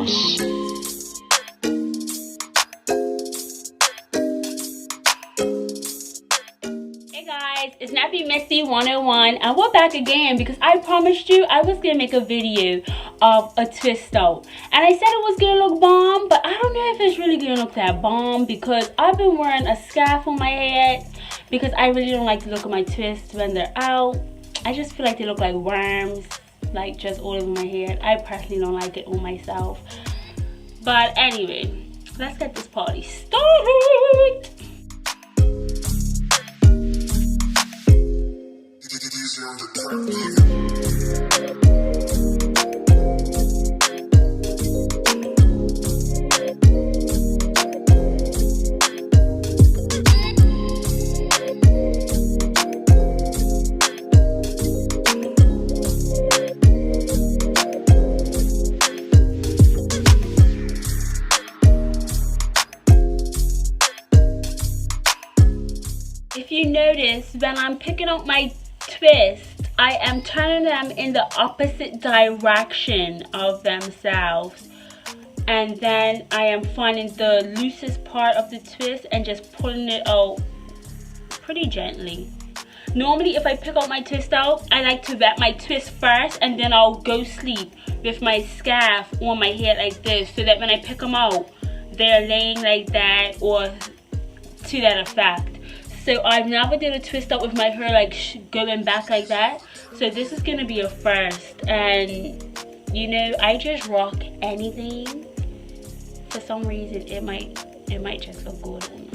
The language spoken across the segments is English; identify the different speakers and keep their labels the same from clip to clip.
Speaker 1: Hey guys, it's Nappy Missy101 and we're back again because I promised you I was gonna make a video of a twist out, and I said it was gonna look bomb, but I don't know if it's really gonna look that bomb because I've been wearing a scarf on my head because I really don't like to look at my twists when they're out. I just feel like they look like worms, like just all over my head. I personally don't like it on myself. But anyway, let's get this party started. If you notice, when I'm picking up my twists, I am turning them in the opposite direction of themselves, and then I am finding the loosest part of the twist and just pulling it out pretty gently. Normally if I pick up my twist out, I like to wrap my twist first and then I'll go sleep with my scarf on my head like this, so that when I pick them out they're laying like that or to that effect. So I've never did a twist up with my hair like going back like that. So this is gonna be a first, and you know, I just rock anything. For some reason it might just look good on me.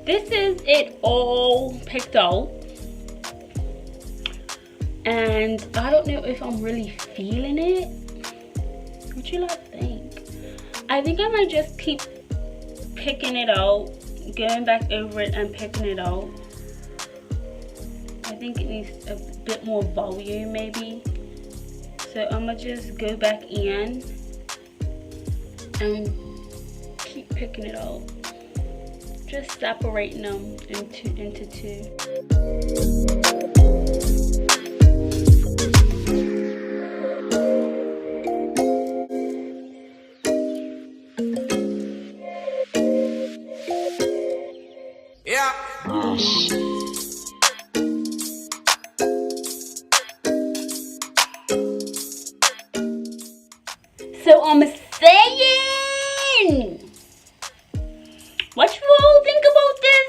Speaker 1: This is it all picked out, and I don't know if I'm really feeling it. What you like think? I think I might just keep picking it out, going back over it and picking it out. I think it needs a bit more volume maybe. So I'm gonna just go back in and keep picking it out. Just separating them into two.
Speaker 2: Yeah.
Speaker 1: So I'm saying, what you all think about this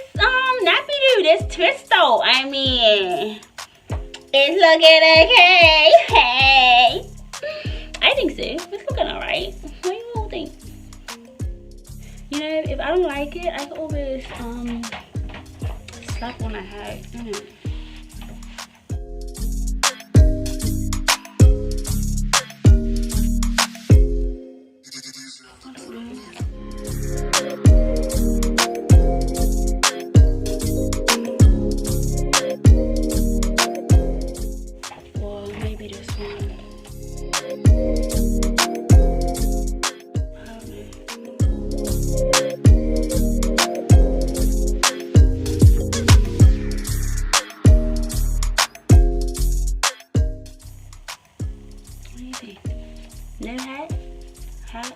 Speaker 1: nappy do, this twist out? I mean, it's looking okay. Hey, I think so. It's looking alright. What do you all think? You know, if I don't like it, I can always slap on a head. No hat? Hat?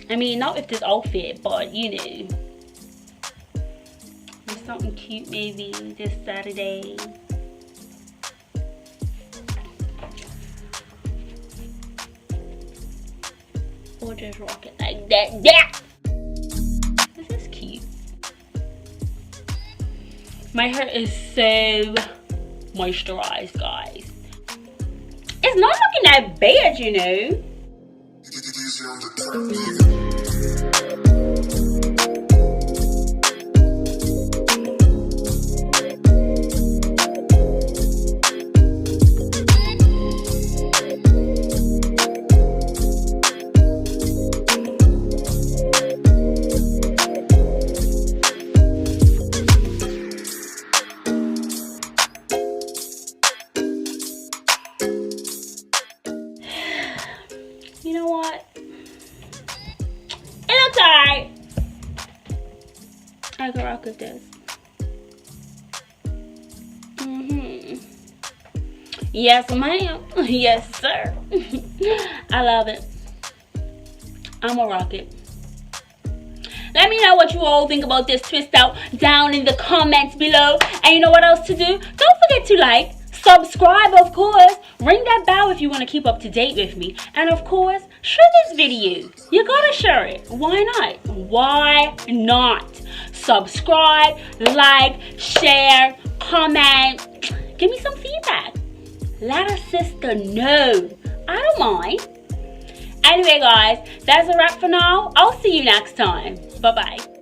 Speaker 1: I mean, not with this outfit, but you know, there's something cute maybe this Saturday. Or just rock it like that. Yeah! This is cute. My hair is so moisturized, guys. It's not looking that bad, you know. You know what? It looks alright. I can rock with this. Yes, ma'am. Yes, sir. I love it. I'm gonna rock it. Let me know what you all think about this twist out down in the comments below. And you know what else to do? Don't forget to like, subscribe, of course. Ring that bell if you want to keep up to date with me. And of course, share this video. You gotta share it. Why not? Why not? Subscribe, like, share, comment. Give me some feedback. Let a sister know. I don't mind. Anyway, guys, that's a wrap for now. I'll see you next time. Bye-bye.